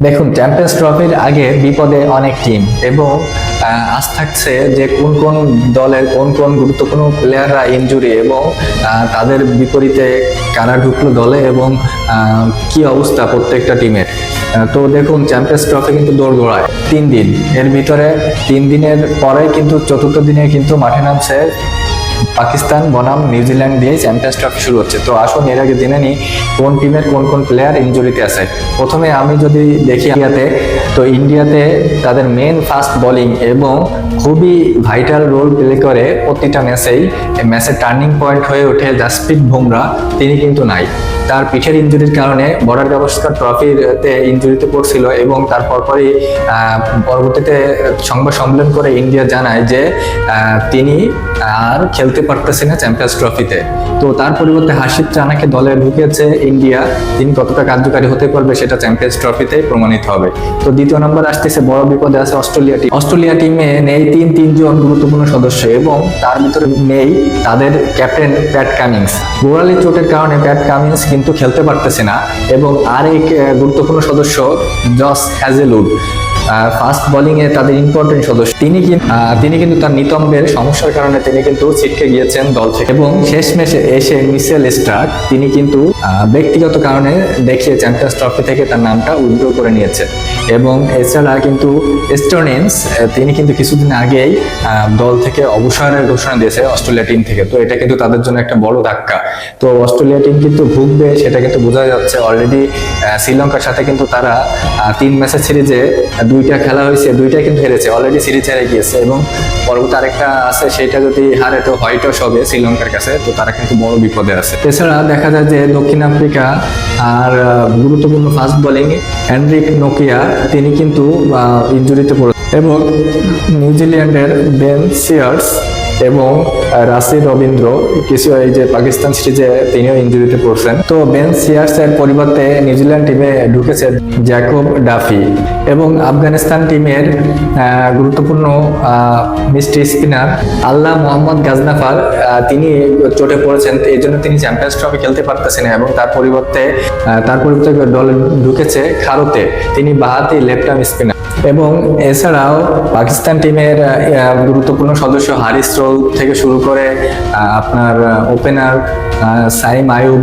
দেখুন, চ্যাম্পিয়ন্স ট্রফির আগে বিপদে অনেক টিম এবং আজ থাকছে যে কোন কোন দলের কোন কোন গুরুত্বপূর্ণ প্লেয়াররা ইনজুরি এবং তাদের বিপরীতে কারা ঢুকলো দলে এবং কি অবস্থা প্রত্যেকটা টিমের। তো দেখুন, চ্যাম্পিয়ন্স ট্রফি কিন্তু দোড়গোড়ায় 3 দিন, এর ভিতরে 3 দিনের পরে কিন্তু চতুর্থ দিনে কিন্তু মাঠে নামছে পাকিস্তান বনাম নিউজিল্যান্ড দিয়ে চ্যাম্পিয়ন্স ট্রফি শুরু হচ্ছে। তো আসুন এর আগে জেনে নিই কোন টিমের কোন কোন প্লেয়ার ইনজুরিতে আছে। প্রথমে আমি যদি দেখি ইন্ডিয়াতে, তো ইন্ডিয়াতে তাদের মেন ফাস্ট বোলিং এবং খুবই ভাইটাল রোল প্লে করে প্রতিটা ম্যাচের টার্নিং পয়েন্ট হয়ে ওঠে জাসপ্রীত বুমরা, তিনি কিন্তু নাই। তার পিঠের ইনজুরির কারণে বর্ডার গাভাস্কর ট্রফিতে ইনজুরিতে পড়ছিল এবং তার পরপরই পরবর্তীতে সংবাদ সম্মেলন করে ইন্ডিয়া জানায় যে তিনি আর খেলতে পারতেছে না চ্যাম্পিয়ন্স ট্রফিতে। তো তার পরিবর্তে হার্ষিত রানাকে দলে ঢুকেছে ইন্ডিয়া, তিনি কতটা কার্যকারী হতে পারবে সেটা চ্যাম্পিয়ন্স ট্রফিতে প্রমাণিত হবে। তো দ্বিতীয় নম্বর আসতেছে, বড় বিপদে আছে অস্ট্রেলিয়া টিমে নেই তিনজন গুরুত্বপূর্ণ সদস্য এবং তার ভিতরে নেই তাদের ক্যাপ্টেন প্যাট কামিন্স। গোড়ালি চোটের কারণে প্যাট কামিন্স কিন্তু খেলতে পারতেছে না এবং আরেক গুরুত্বপূর্ণ সদস্য জস হ্যাজেলউড, ফাস্ট বোলিং এ তাদের ইম্পর্টেন্ট সদস্য, তিনি কিন্তু তার নিতম্বের সমস্যার কারণে তিনি কিন্তু ছিটকে গিয়েছেন দল থেকে এবং শেষ ম্যাচে এসে মিচেল স্টার্ক তিনি কিন্তু ব্যক্তিগত কারণে দেখিয়ে চ্যাম্পিয়ন্স ট্রফি থেকে তার নামটা উইথড্র করে নিয়েছেন। এবং এছাড়া কিন্তু স্টোনেন্স তিনি কিন্তু কিছুদিন আগেই দল থেকে অবসরের ঘোষণা দিয়েছে অস্ট্রেলিয়া টিম থেকে। তো এটা কিন্তু তাদের জন্য একটা বড় ধাক্কা। তো অস্ট্রেলিয়া টিম কিন্তু ভুগবে সেটা কিন্তু বোঝা যাচ্ছে। অলরেডি শ্রীলঙ্কার সাথে কিন্তু তারা 3 ম্যাচের সিরিজে 2টা খেলা হয়েছে, 2টাই কিন্তু হেরেছে, অলরেডি সিরিজ হেরে গিয়েছে এবং পরবর্তী আরেকটা আছে, সেটা যদি হারে তো হয়তো হবে শ্রীলঙ্কার কাছে। তো তারা কিন্তু বড় বিপদে আছে। এছাড়া দেখা যায় যে দক্ষিণ আফ্রিকা আর গুরুত্বপূর্ণ ফাস্ট বোলিং হেনরিক নোকিয়া তিনি কিন্তু ইনজুরিতে পড়েছে এবং নিউজিল্যান্ডের বেন সিয়ার্স এবং রাশিদ রবীন্দ্র কিছু এই যে পাকিস্তান সিরিজে তিনিও ইনজুরিতে পড়ছেন। তো বেন সিয়ার্স এর পরিবর্তে নিউজিল্যান্ড টিমে ঢুকেছে জ্যাকব ডাফি এবং আফগানিস্তান টিমের গুরুত্বপূর্ণ মিস্ট্রি স্পিনার আল্লাহ মোহাম্মদ গাজনাফার তিনি চোটে পড়েছেন, এই জন্য তিনি চ্যাম্পিয়ন্স ট্রফি খেলতে পারতেছেন এবং তার পরিবর্তে দলে ঢুকেছে খারোতে, তিনি বাহাতি লেফট আর্ম স্পিনার। এবং এছাড়াও পাকিস্তান টিমের গুরুত্বপূর্ণ সদস্য হারিস রোল থেকে শুরু করে আপনার ওপেনার সাইম আয়ুব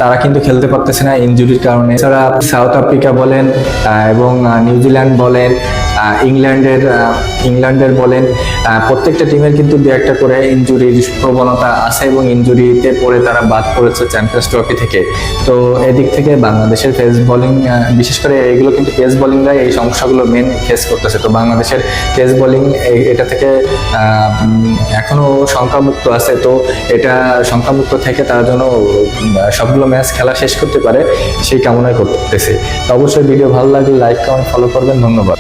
তারা কিন্তু খেলতে পারতেছে না ইনজুরির কারণে। এছাড়া সাউথ আফ্রিকা বলেন এবং নিউজিল্যান্ড বলেন, ইংল্যান্ডের বলেন, প্রত্যেকটা টিমের কিন্তু 2-1টা করে ইনজুরির প্রবণতা আছে এবং ইনজুরিতে পড়ে তারা বাদ পড়েছে চ্যাম্পিয়ন্স ট্রফি থেকে। তো এদিক থেকে বাংলাদেশের পেস বোলিং, বিশেষ করে এগুলো কিন্তু পেস বোলিংরাই এই সমস্যাগুলো মেন ফেস করতেছে। তো বাংলাদেশের পেস বোলিং এটা থেকে এখনো সংখ্যামুক্ত আছে। তো এটা সংখ্যামুক্ত থেকে তার জন্য সবগুলো ম্যাচ খেলা শেষ করতে পারে সেই কামনাই করতেছি। তো অবশ্যই ভিডিও ভালো লাগলে লাইক, কমেন্ট, ফলো করবেন। ধন্যবাদ।